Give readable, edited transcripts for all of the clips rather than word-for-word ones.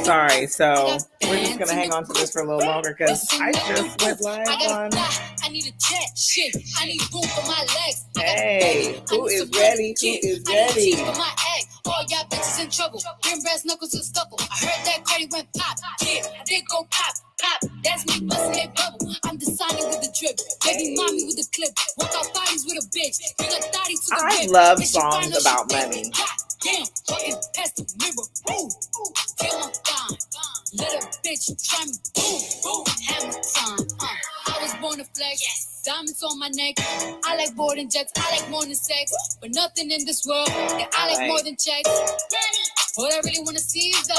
Sorry, so we're just gonna hang on to this for a little longer because I just went live on. Hey, who is ready? Who is ready? All y'all bitches in trouble. Bring brass knuckles to scuffle. I heard that Cardi went pop. Yeah, I did go pop. Pop. That's me busting a bubble. I'm designing with the drip. Baby mommy with the clip. Walk out bodies with a bitch. Bring a thotty to the I love songs about money. Damn, fucking past the mirror. Ooh, feel my thumb. Little bitch, try me. Boom, hammer time. I was born to flex. Yes. Diamonds on my neck. I like boarding jets. I like more than sex. But nothing in this world that I like more than checks. All I really want to see is the.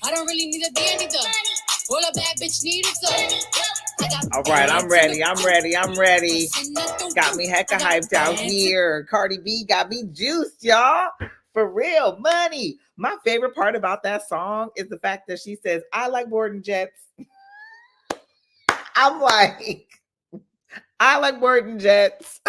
I don't really need a D either. All a bad bitch need is the. All right, I'm ready. Got me hecka hyped out here. Cardi B got me juiced, y'all. For real, money. My favorite part about that song is the fact that she says, I like boarding jets. I'm like, I like boarding jets.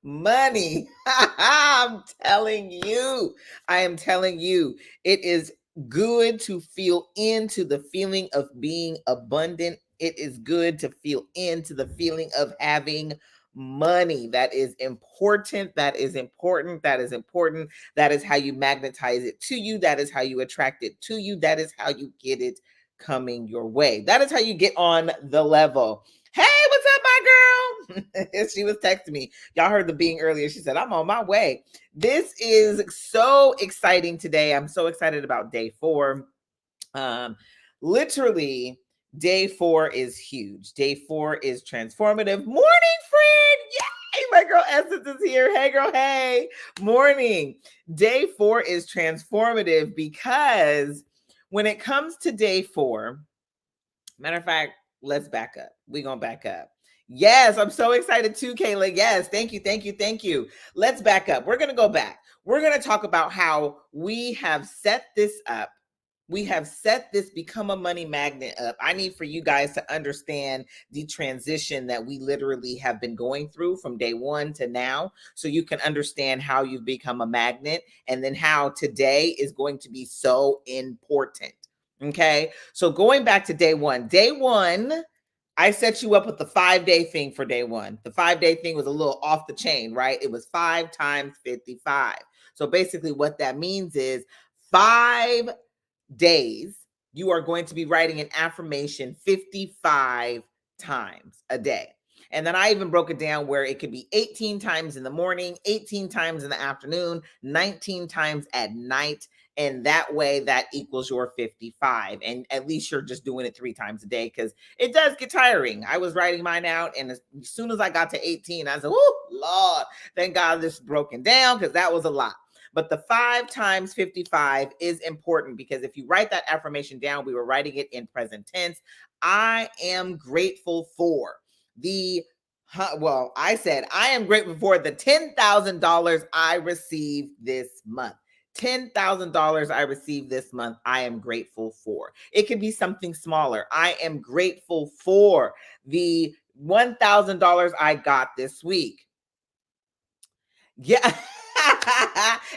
Money. I'm telling you. I am telling you. It is good to feel into the feeling of being abundant. It is good to feel into the feeling of having money. That is important. That is important. That is important. That is how you magnetize it to you. That is how you attract it to you. That is how you get it coming your way. That is how you get on the level. Hey, what's up, my girl? She was texting me. Y'all heard the being earlier. She said, I'm on my way. This is so exciting today. I'm so excited about day 4. Literally, day 4 is huge. Day 4 is transformative. Morning, friend. Yay! My girl Essence is here. Hey, girl. Hey. Morning. Day 4 is transformative because when it comes to day 4, matter of fact, let's back up. We're going to back up. Yes, I'm so excited too, Kayla. Yes, thank you. Let's back up. We're going to go back. We're going to talk about how we have set this up. We have set this Become a Money Magnet up. I need for you guys to understand the transition that we literally have been going through from day 1 to now, so you can understand how you've become a magnet and then how today is going to be so important. Okay, so going back to day 1, I set you up with the 5-day thing for day 1. The 5-day thing was a little off the chain, right? It was 5 times 55. So basically what that means is 5 days, you are going to be writing an affirmation 55 times a day. And then I even broke it down where it could be 18 times in the morning, 18 times in the afternoon, 19 times at night. And that way that equals your 55. And at least you're just doing it 3 times a day because it does get tiring. I was writing mine out. And as soon as I got to 18, I said, oh, Lord, thank God this is broken down because that was a lot. But the 5 times 55 is important because if you write that affirmation down, we were writing it in present tense. I am grateful for I said, I am grateful for the $10,000 I received this month. $10,000 I received this month, I am grateful for. It could be something smaller. I am grateful for the $1,000 I got this week. Yeah.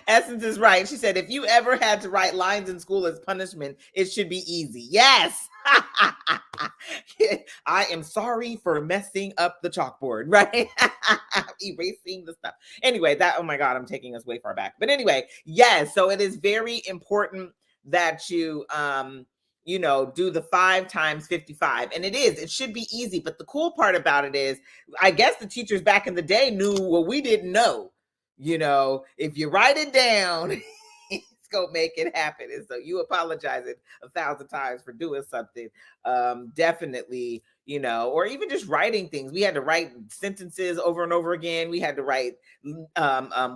Essence is right. She said, if you ever had to write lines in school as punishment, it should be easy. Yes. I am sorry for messing up the chalkboard, right? Erasing the stuff. Anyway, oh my God, I'm taking us way far back. But anyway, yes. So it is very important that you, do the 5 times 55. And it should be easy. But the cool part about it is, I guess the teachers back in the day knew what we didn't know. If you write it down, it's going to make it happen. And so you apologizing 1,000 times for doing something. Definitely, or even just writing things. We had to write sentences over and over again. We had to write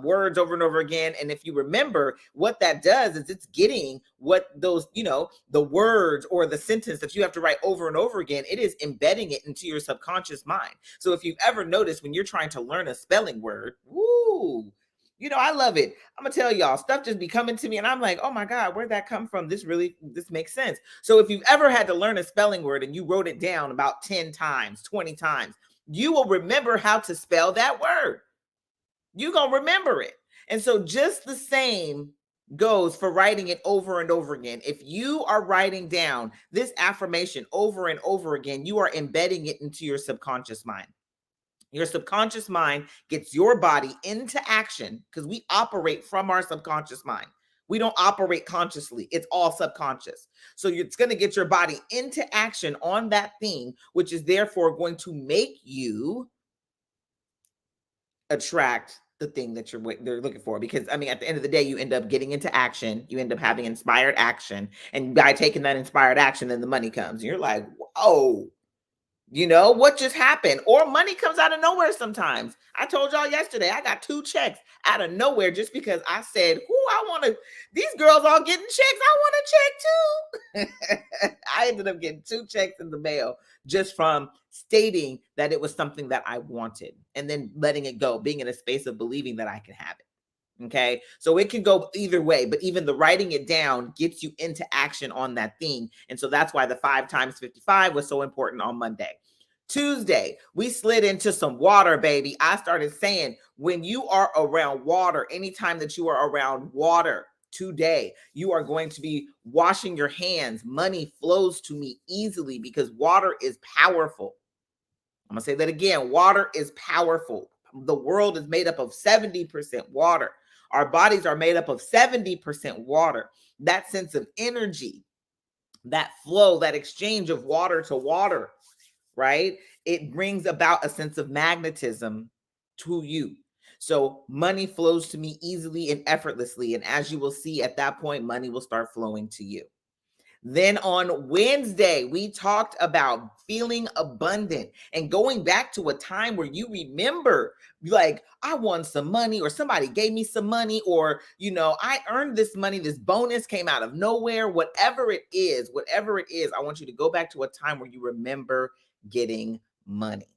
words over and over again. And if you remember, what that does is it's getting what those, the words or the sentence that you have to write over and over again, it is embedding it into your subconscious mind. So if you've ever noticed when you're trying to learn a spelling word, woo, I love it. I'm gonna tell y'all, stuff just be coming to me and I'm like, oh my God, where'd that come from? This makes sense. So if you've ever had to learn a spelling word and you wrote it down about 10 times, 20 times, you will remember how to spell that word. You're gonna remember it. And so just the same goes for writing it over and over again. If you are writing down this affirmation over and over again, you are embedding it into your subconscious mind. Your subconscious mind gets your body into action because we operate from our subconscious mind. We don't operate consciously. It's all subconscious. So it's going to get your body into action on that thing, which is therefore going to make you attract the thing that they're looking for. Because I mean, at the end of the day, you end up getting into action. You end up having inspired action, and by taking that inspired action, then the money comes. And you're like, whoa, you know what just happened? Or money comes out of nowhere sometimes. I told y'all yesterday, I got 2 checks out of nowhere just because I said, I want to, these girls all getting checks. I want a check too. I ended up getting 2 checks in the mail just from stating that it was something that I wanted and then letting it go, being in a space of believing that I can have it. Okay. So it can go either way, but even the writing it down gets you into action on that thing. And so that's why the 5 times 55 was so important on Monday. Tuesday, we slid into some water, baby. I started saying, when you are around water, anytime that you are around water today, you are going to be washing your hands. Money flows to me easily because water is powerful. I'm going to say that again. Water is powerful. The world is made up of 70% water. Our bodies are made up of 70% water. That sense of energy, that flow, that exchange of water to water, right? It brings about a sense of magnetism to you. So money flows to me easily and effortlessly. And as you will see at that point, money will start flowing to you. Then on Wednesday, we talked about feeling abundant and going back to a time where you remember, like, I won some money, or somebody gave me some money, or, I earned this money, this bonus came out of nowhere, whatever it is, I want you to go back to a time where you remember getting money.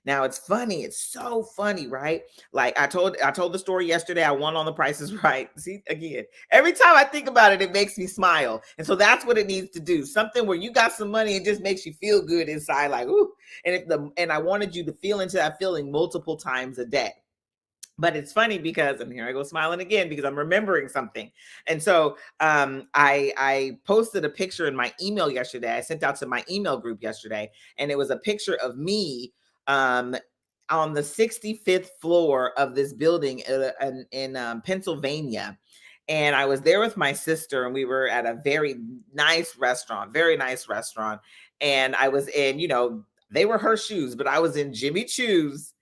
Now it's funny. It's so funny, right? Like I told the story yesterday. I won on The Price is Right. See, again, every time I think about it, it makes me smile. And so that's what it needs to do. Something where you got some money, it just makes you feel good inside, like, ooh. And I wanted you to feel into that feeling multiple times a day. But it's funny because, and here I go smiling again because I'm remembering something. And so I posted a picture in my email yesterday. I sent out to my email group yesterday, and it was a picture of me on the 65th floor of this building in Pennsylvania. And I was there with my sister, and we were at a very nice restaurant. And I was in, they were her shoes, but I was in Jimmy Choo's.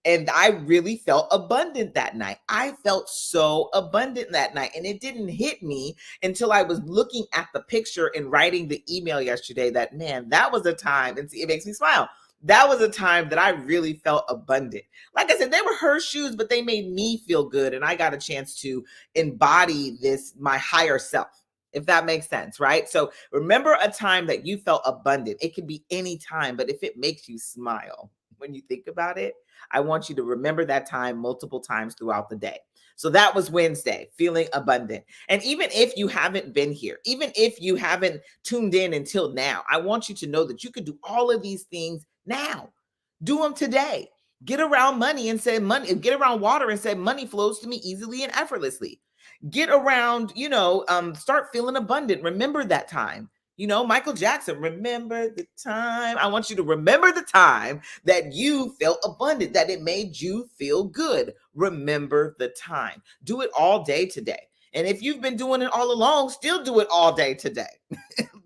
And I really felt abundant that night. I felt so abundant that night. And it didn't hit me until I was looking at the picture and writing the email yesterday that, man, that was a time, and see, it makes me smile. That was a time that I really felt abundant. Like I said, they were her shoes, but they made me feel good. And I got a chance to embody my higher self, if that makes sense, right? So remember a time that you felt abundant. It could be any time, but if it makes you smile when you think about it, I want you to remember that time multiple times throughout the day. So that was Wednesday, feeling abundant. And even if you haven't been here, even if you haven't tuned in until now, I want you to know that you could do all of these things now. Do them today. Get around money and say money, get around water and say money flows to me easily and effortlessly. Get around, start feeling abundant. Remember that time. Michael Jackson, remember the time. I want you to remember the time that you felt abundant, that it made you feel good. Remember the time. Do it all day today. And if you've been doing it all along, still do it all day today.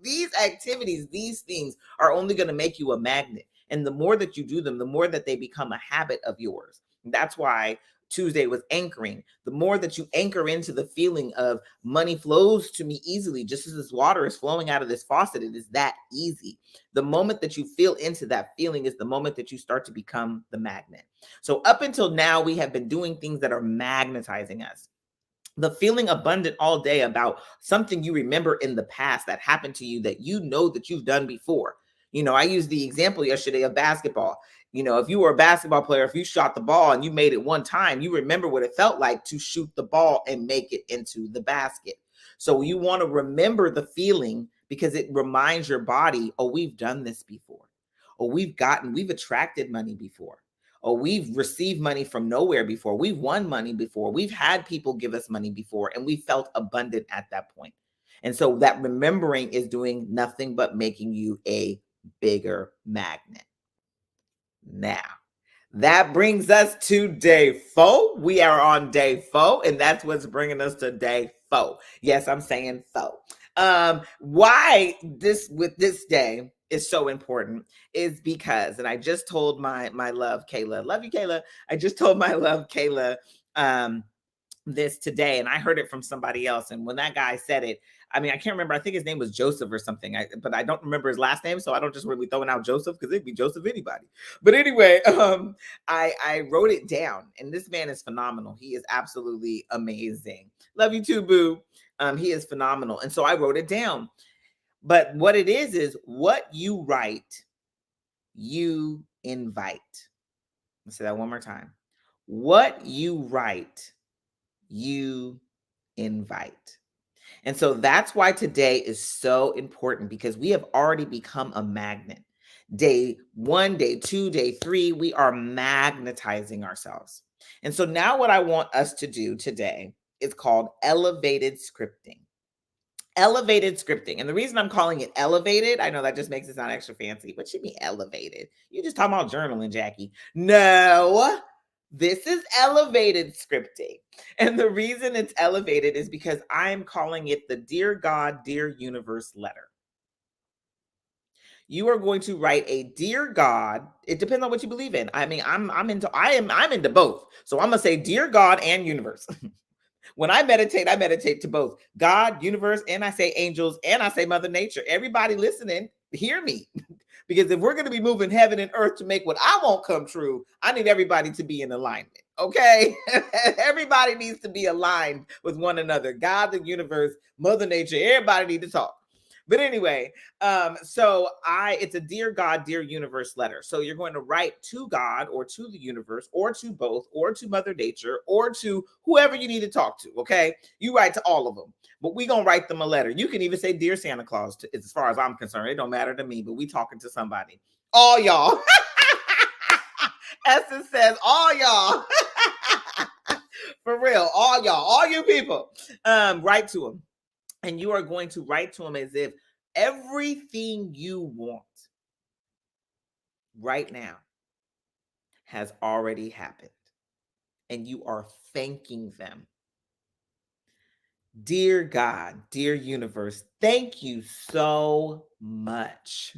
These activities, these things are only going to make you a magnet. And the more that you do them, the more that they become a habit of yours. That's why Tuesday was anchoring. The more that you anchor into the feeling of money flows to me easily, just as this water is flowing out of this faucet, it is that easy. The moment that you feel into that feeling is the moment that you start to become the magnet. So up until now, we have been doing things that are magnetizing us. The feeling abundant all day about something you remember in the past that happened to you that you know that you've done before. I used the example yesterday of basketball. If you were a basketball player, if you shot the ball and you made it one time, you remember what it felt like to shoot the ball and make it into the basket. So you want to remember the feeling because it reminds your body, oh, we've done this before. Or we've attracted money before. Oh, we've received money from nowhere before. We've won money before. We've had people give us money before, and we felt abundant at that point. And so that remembering is doing nothing but making you a bigger magnet. Now, that brings us to day 4. We are on day 4, and that's what's bringing us to day 4. Yes, I'm saying 4. Why this with this day is so important is because, and I just told my love Kayla, love you Kayla. I just told my love Kayla this today, and I heard it from somebody else. And when that guy said it, I mean, I can't remember. I think his name was Joseph or something, but I don't remember his last name, so I don't just really throwing out Joseph because it'd be Joseph anybody. But anyway, I wrote it down, and this man is phenomenal. He is absolutely amazing. Love you too, boo. He is phenomenal, and so I wrote it down. But what it is what you write, you invite. Let's say that one more time. What you write, you invite. And so that's why today is so important, because we have already become a magnet. Day 1, day 2, day 3, we are magnetizing ourselves. And so now what I want us to do today is called elevated scripting. Elevated scripting. And the reason I'm calling it elevated, I know that just makes it sound extra fancy. What should be elevated? You just talking about journaling, Jackie. No, this is elevated scripting. And the reason it's elevated is because I'm calling it the Dear God, Dear Universe letter. You are going to write a Dear God. It depends on what you believe in. I mean, I'm into both. So I'm gonna say Dear God and Universe. When I meditate to both God, universe, and I say angels, and I say Mother Nature. Everybody listening, hear me. Because if we're going to be moving heaven and earth to make what I want come true, I need everybody to be in alignment. Okay? Everybody needs to be aligned with one another. God, the universe, Mother Nature, everybody need to talk. But anyway, it's a Dear God, Dear Universe letter. So you're going to write to God or to the universe or to both or to Mother Nature or to whoever you need to talk to. Okay. You write to all of them, but we're going to write them a letter. You can even say Dear Santa Claus, as far as I'm concerned. It don't matter to me, but we talking to somebody. All y'all. Essence says all y'all. For real. All y'all, all you people, write to them. And you are going to write to them as if everything you want right now has already happened. And you are thanking them. Dear God, dear universe, thank you so much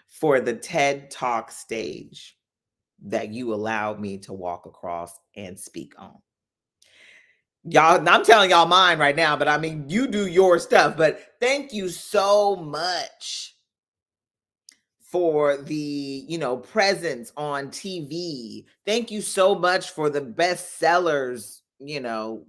for the TED Talk stage that you allowed me to walk across and speak on. Y'all, I'm telling y'all mine right now, but I mean, you do your stuff. But thank you so much for the, presence on TV. Thank you so much for the bestsellers,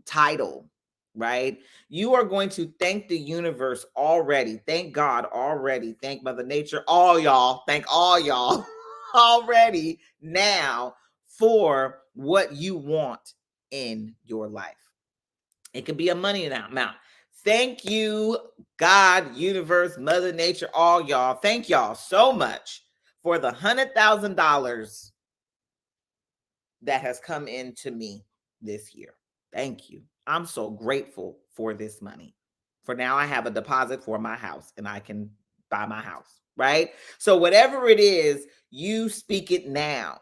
title, right? You are going to thank the universe already. Thank God already. Thank Mother Nature, all y'all. Thank all y'all already now for what you want in your life. It could be a money amount. Thank you, God, universe, Mother Nature, all y'all. Thank y'all so much for the $100,000 that has come into me this year. Thank you. I'm so grateful for this money. For now, I have a deposit for my house and I can buy my house, right? So whatever it is, you speak it now.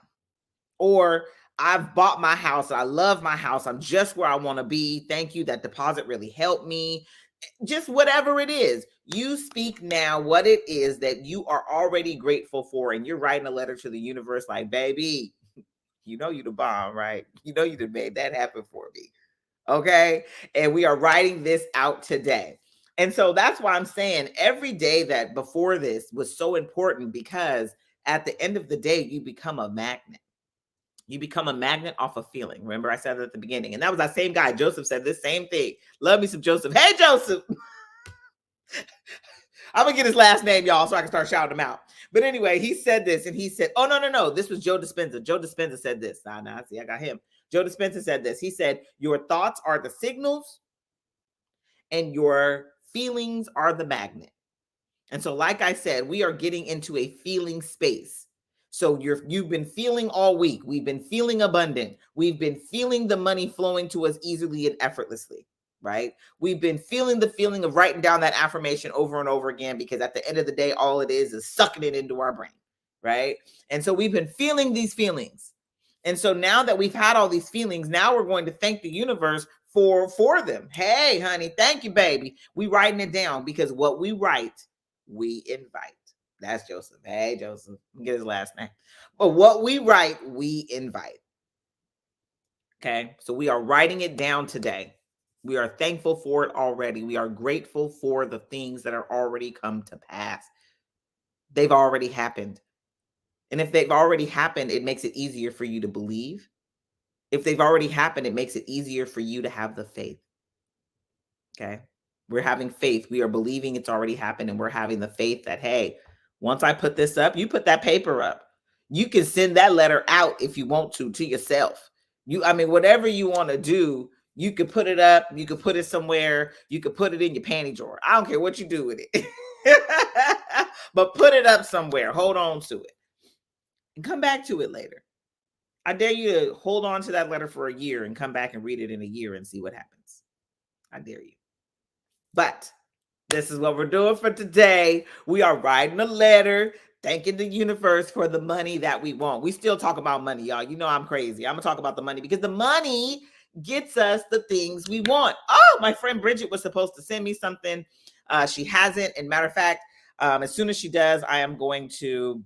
Or I've bought my house. I love my house. I'm just where I want to be. Thank you. That deposit really helped me. Just whatever it is, you speak now what it is that you are already grateful for. And you're writing a letter to the universe like, baby, you know you the bomb, right? You know you done made that happen for me. Okay. And we are writing this out today. And so that's why I'm saying every day that before this was so important, because at the end of the day, you become a magnet. You become a magnet off of feeling. Remember, I said it at the beginning. And that was that same guy. Joseph said this same thing. Love me some Joseph. Hey, Joseph. I'm going to get his last name, y'all, so I can start shouting him out. But anyway, he said this, and he said, oh, no. This was Joe Dispenza. Joe Dispenza said this. Nah, see, I got him. Joe Dispenza said this. He said, your thoughts are the signals and your feelings are the magnet. And so, like I said, we are getting into a feeling space. So you've been feeling all week. We've been feeling abundant. We've been feeling the money flowing to us easily and effortlessly, right? We've been feeling the feeling of writing down that affirmation over and over again, because at the end of the day, all it is sucking it into our brain, right? And so we've been feeling these feelings. And so now that we've had all these feelings, now we're going to thank the universe for them. Hey, honey, thank you, baby. We writing it down, because what we write, we invite. That's Joseph. Hey, Joseph. Get his last name. But what we write, we invite. Okay. So we are writing it down today. We are thankful for it already. We are grateful for the things that are already come to pass. They've already happened. And if they've already happened, it makes it easier for you to believe. If they've already happened, it makes it easier for you to have the faith. Okay. We're having faith. We are believing it's already happened. And we're having the faith that, hey, once I put this up, you put that paper up. You can send that letter out if you want to yourself. Whatever you want to do, you could put it up. You could put it somewhere. You could put it in your panty drawer. I don't care what you do with it. But put it up somewhere. Hold on to it. And come back to it later. I dare you to hold on to that letter for a year and come back and read it in a year and see what happens. I dare you. But this is what we're doing for today. We are writing a letter, thanking the universe for the money that we want. We still talk about money, y'all. You know I'm crazy. I'm going to talk about the money because the money gets us the things we want. Oh, my friend Bridget was supposed to send me something. She hasn't. And matter of fact, as soon as she does, I am going to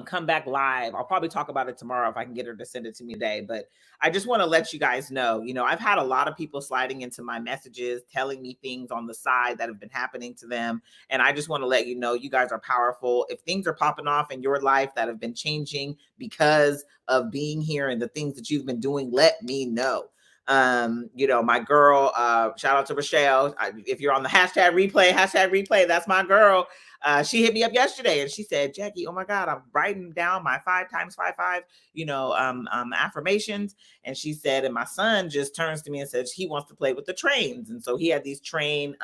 come back live. I'll probably talk about it tomorrow if I can get her to send it to me today. But I just want to let you guys know, I've had a lot of people sliding into my messages, telling me things on the side that have been happening to them. And I just want to let you know, you guys are powerful. If things are popping off in your life that have been changing because of being here and the things that you've been doing, let me know. My girl, shout out to Rochelle. If you're on the hashtag replay, that's my girl. She hit me up yesterday and she said, Jackie, oh my God, I'm writing down my 5x5 affirmations. And she said, and my son just turns to me and says he wants to play with the trains. And so he had these train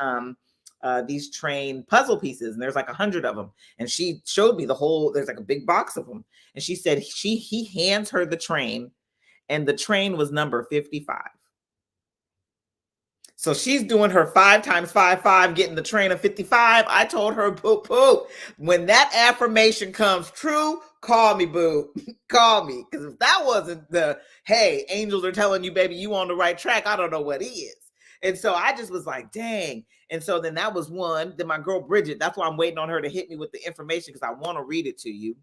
puzzle pieces, and there's like 100 of them. And she showed me there's like a big box of them. And she said he hands her the train, and the train was number 55. So she's doing her 5x5, getting the train of 55. I told her, boo. When that affirmation comes true, call me, boo. Call me. Because if that wasn't the, hey, angels are telling you, baby, you on the right track, I don't know what is. And so I just was like, dang. And so then that was one. Then my girl, Bridget, that's why I'm waiting on her to hit me with the information, because I want to read it to you.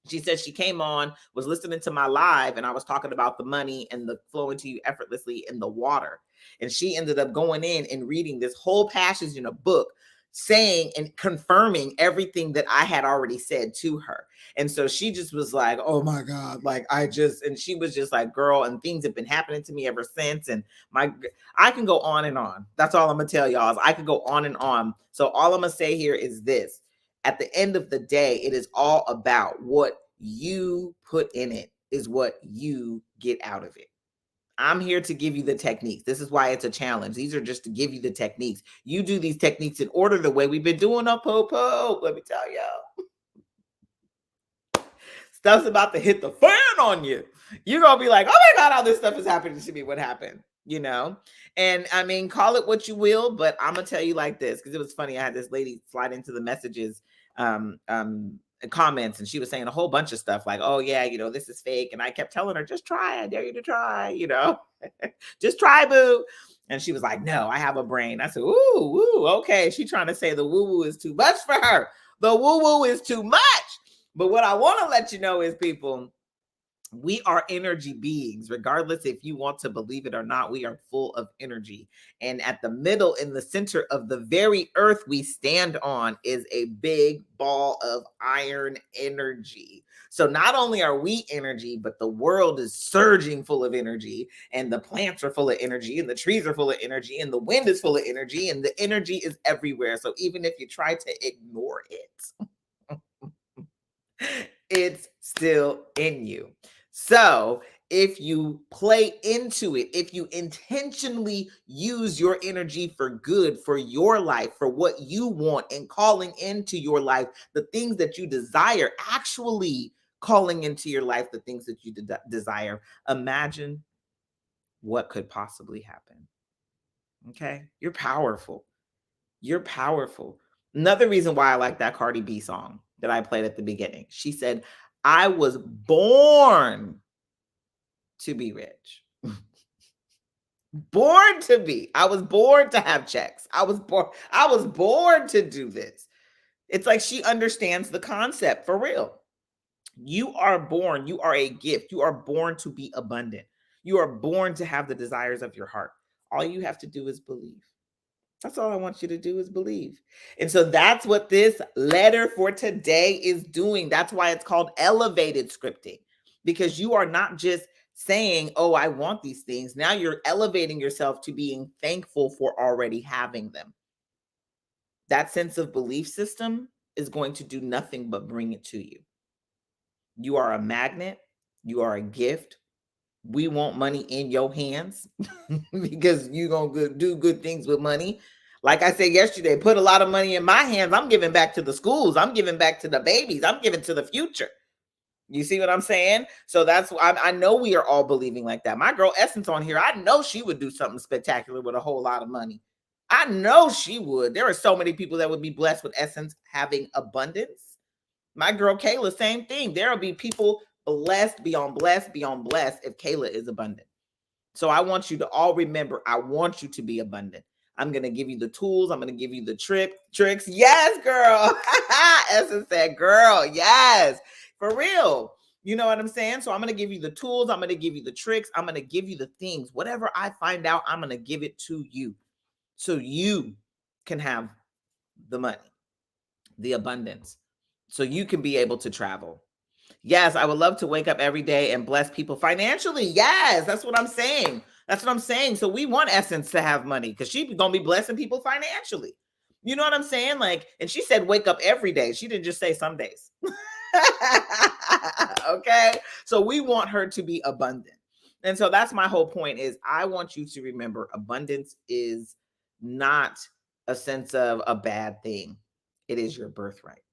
She said she came on, was listening to my live, and I was talking about the money and the flowing to you effortlessly in the water. And she ended up going in and reading this whole passage in a book, saying and confirming everything that I had already said to her. And so she just was like, oh my God, and she was just like, girl, and things have been happening to me ever since. And I can go on and on. That's all I'm going to tell y'all, is I could go on and on. So all I'm going to say here is this. At the end of the day, it is all about what you put in it is what you get out of it. I'm here to give you the techniques. This is why it's a challenge. These are just to give you the techniques. You do these techniques in order the way we've been doing on Popo. Let me tell y'all. Stuff's about to hit the fan on you. You're going to be like, oh my God, all this stuff is happening to me. What happened? And call it what you will, but I'm going to tell you like this, because it was funny. I had this lady slide into the messages, comments, and she was saying a whole bunch of stuff like, oh yeah, this is fake. And I kept telling her, just try. I dare you to try, just try, boo. And she was like, no, I have a brain. I said, ooh, okay. She's trying to say the woo-woo is too much for her. The woo-woo is too much. But what I want to let you know is, people, we are energy beings, regardless if you want to believe it or not. We are full of energy. And at the middle, in the center of the very earth we stand on, is a big ball of iron energy. So not only are we energy, but the world is surging full of energy, and the plants are full of energy, and the trees are full of energy, and the wind is full of energy, and the energy is everywhere. So even if you try to ignore it, it's still in you. So if you play into it, if you intentionally use your energy for good, for your life, for what you want, and calling into your life the things that you desire actually calling into your life the things that you desire. Imagine what could possibly happen. Okay? You're powerful. You're powerful. Another reason why I like that Cardi B song that I played at the beginning. She said, I was born to be rich. Born to be. I was born to have checks. I was born to do this. It's like she understands the concept for real. You are born, you are a gift. You are born to be abundant. You are born to have the desires of your heart. All you have to do is believe. That's all I want you to do is believe. And so that's what this letter for today is doing. That's why it's called elevated scripting, because you are not just saying, oh, I want these things. Now you're elevating yourself to being thankful for already having them. That sense of belief system is going to do nothing but bring it to you. You are a magnet. You are a gift. We want money in your hands because you're going to do good things with money. Like I said yesterday, put a lot of money in my hands. I'm giving back to the schools. I'm giving back to the babies. I'm giving to the future. You see what I'm saying? So that's why I know we are all believing like that. My girl Essence on here, I know she would do something spectacular with a whole lot of money. I know she would. There are so many people that would be blessed with Essence having abundance. My girl Kayla, same thing. There will be people blessed beyond blessed beyond blessed if Kayla is abundant. So I want you to all remember, I want you to be abundant. I'm going to give you the tools. I'm going to give you the tricks. Yes, girl. Essence said, girl, yes, for real. You know what I'm saying? So I'm going to give you the tools. I'm going to give you the tricks. I'm going to give you the things. Whatever I find out, I'm going to give it to you so you can have the money, the abundance, so you can be able to travel. Yes, I would love to wake up every day and bless people financially. Yes, that's what I'm saying. That's what I'm saying. So we want Essence to have money because she's going to be blessing people financially. You know what I'm saying? Like, and she said wake up every day. She didn't just say some days. Okay? So we want her to be abundant. And so that's my whole point is I want you to remember abundance is not a sense of a bad thing. It is your birthright.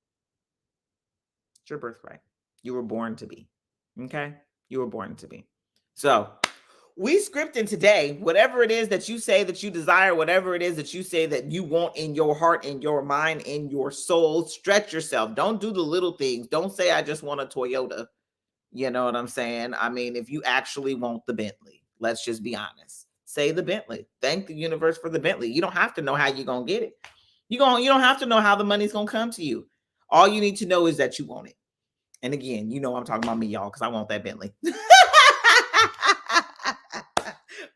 It's your birthright. You were born to be. Okay? You were born to be. So we scripting today, whatever it is that you say that you desire, whatever it is that you say that you want in your heart, in your mind, in your soul, stretch yourself. Don't do the little things. Don't say, I just want a Toyota. You know what I'm saying? I mean, if you actually want the Bentley, let's just be honest. Say the Bentley. Thank the universe for the Bentley. You don't have to know how you're going to get it. You don't have to know how the money's going to come to you. All you need to know is that you want it. And again, you know I'm talking about me, y'all, because I want that Bentley.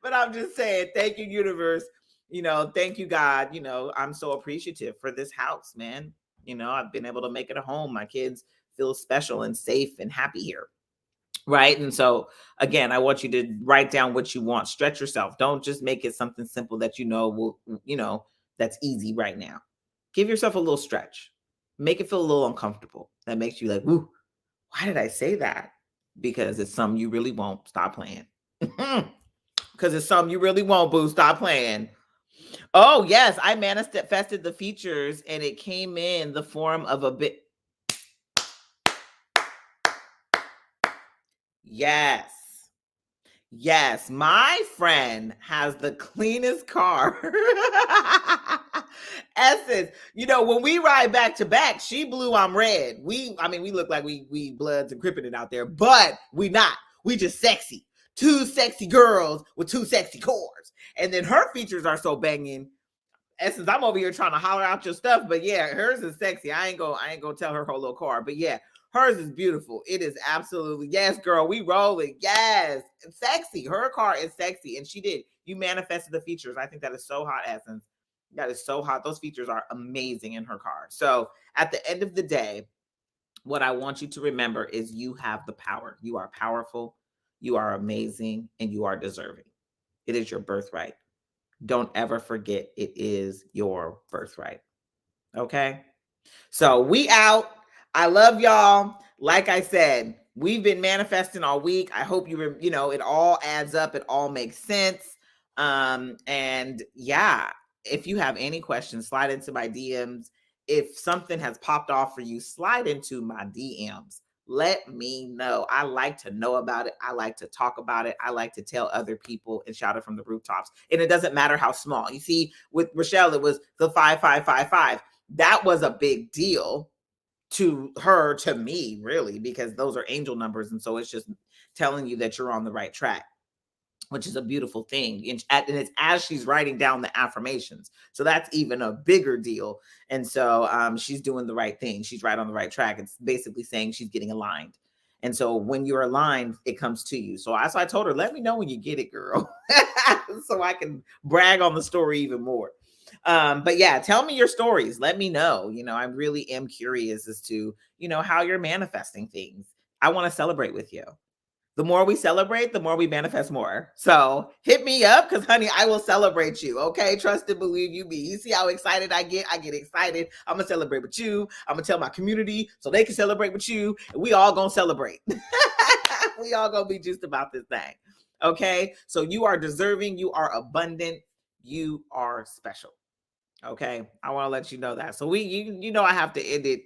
But I'm just saying, thank you, universe. You know, thank you, God. You know, I'm so appreciative for this house, man. You know, I've been able to make it a home. My kids feel special and safe and happy here. Right. And so, again, I want you to write down what you want. Stretch yourself. Don't just make it something simple that you know will, that's easy right now. Give yourself a little stretch. Make it feel a little uncomfortable. That makes you like, woo, why did I say that? Because it's something you really won't. Stop playing. Because it's something you really won't, boo. Stop playing. Oh, yes. I manifested the features and it came in the form of a bit. Yes. Yes. My friend has the cleanest car. Essence. You know, when we ride back to back, she blue, I'm red. We look like we Bloods and Crippin' it out there, but we not. We just sexy. Two sexy girls with two sexy cars. And then her features are so banging. Essence, I'm over here trying to holler out your stuff, but yeah, hers is sexy. I ain't gonna tell her whole little car, but yeah, hers is beautiful. It is absolutely, yes, girl, we rolling. Yes, it's sexy. Her car is sexy, and she did. You manifested the features. I think that is so hot, Essence. That is so hot. Those features are amazing in her car. So at the end of the day, what I want you to remember is you have the power. You are powerful, you are amazing, and you are deserving. It is your birthright. Don't ever forget it is your birthright. Okay? So we out. I love y'all. Like I said, we've been manifesting all week. I hope it all adds up. It all makes sense. And yeah, if you have any questions, slide into my DMs. If something has popped off for you, slide into my DMs. let me know. I like to know about it. I like to talk about it. I like to tell other people and shout it from the rooftops. And it doesn't matter how small. You see, with Rochelle, it was the 5555. That was a big deal to her, to me, really, because those are angel numbers. And so it's just telling you that you're on the right track, which is a beautiful thing. And it's as she's writing down the affirmations. So that's even a bigger deal. And so she's doing the right thing. She's right on the right track. It's basically saying she's getting aligned. And so when you're aligned, it comes to you. So I told her, let me know when you get it, girl, so I can brag on the story even more. But yeah, tell me your stories. Let me know. I really am curious as to, how you're manifesting things. I want to celebrate with you. The more we celebrate, the more we manifest more. So hit me up, because honey, I will celebrate you. Okay. Trust and believe you me. You see how excited I get? I get excited. I'm going to celebrate with you. I'm going to tell my community so they can celebrate with you. And we all going to celebrate. We all going to be juiced about this thing. Okay. So you are deserving. You are abundant. You are special. Okay. I want to let you know that. So I have to end it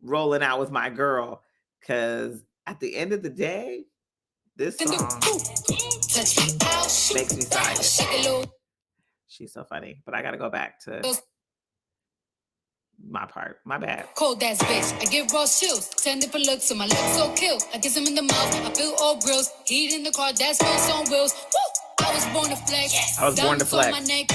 rolling out with my girl, because at the end of the day, this song makes me sigh. She's so funny, but I gotta go back to my part. My bad. Cold ass bitch, I give raw chills. 10 different looks, and my looks so kill. I kiss him in the mouth, I feel all grills. Heat in the car, that's wheels on wheels. Woo! I was born to flex. Yes. I was born to flex. On my neck.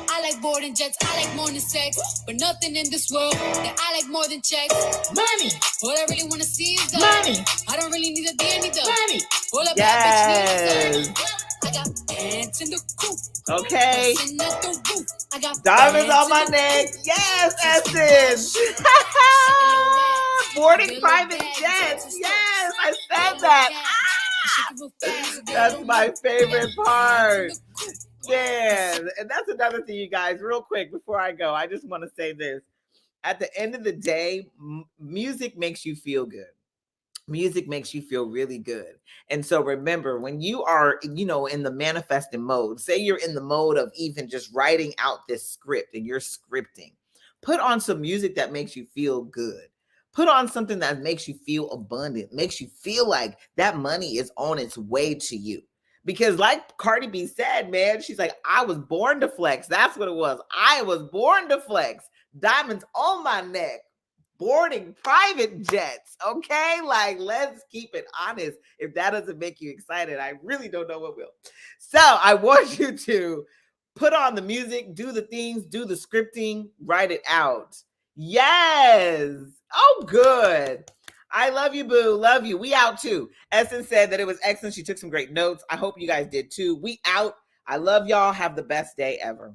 I like boarding jets, I like more than sex. But nothing in this world that I like more than checks. Money. What I really want to see is money. I don't really need a D either. Money. All up, yes. I got pants in the coop. Okay. I got diamonds on my neck. Yes, Essence. Boarding private jets. Yes, I said that. That's my favorite part. Yeah, and that's another thing, you guys. Real quick before I go, I just want to say this. At the end of the day, music makes you feel good. Music makes you feel really good. And so remember, when you are, in the manifesting mode, say you're in the mode of even just writing out this script and you're scripting, put on some music that makes you feel good. Put on something that makes you feel abundant, makes you feel like that money is on its way to you. Because like Cardi B said, man, she's like, I was born to flex. That's what it was. I was born to flex. Diamonds on my neck. Boarding private jets. Okay, like, let's keep it honest. If that doesn't make you excited, I really don't know what will. So I want you to put on the music, do the things, do the scripting, write it out. Yes. Oh, good. I love you, boo. Love you. We out too. Essence said that it was excellent. She took some great notes. I hope you guys did too. We out. I love y'all. Have the best day ever.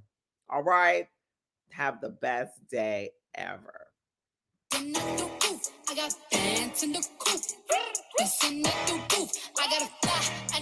All right. Have the best day ever. I got pants in the coop. I got a fly.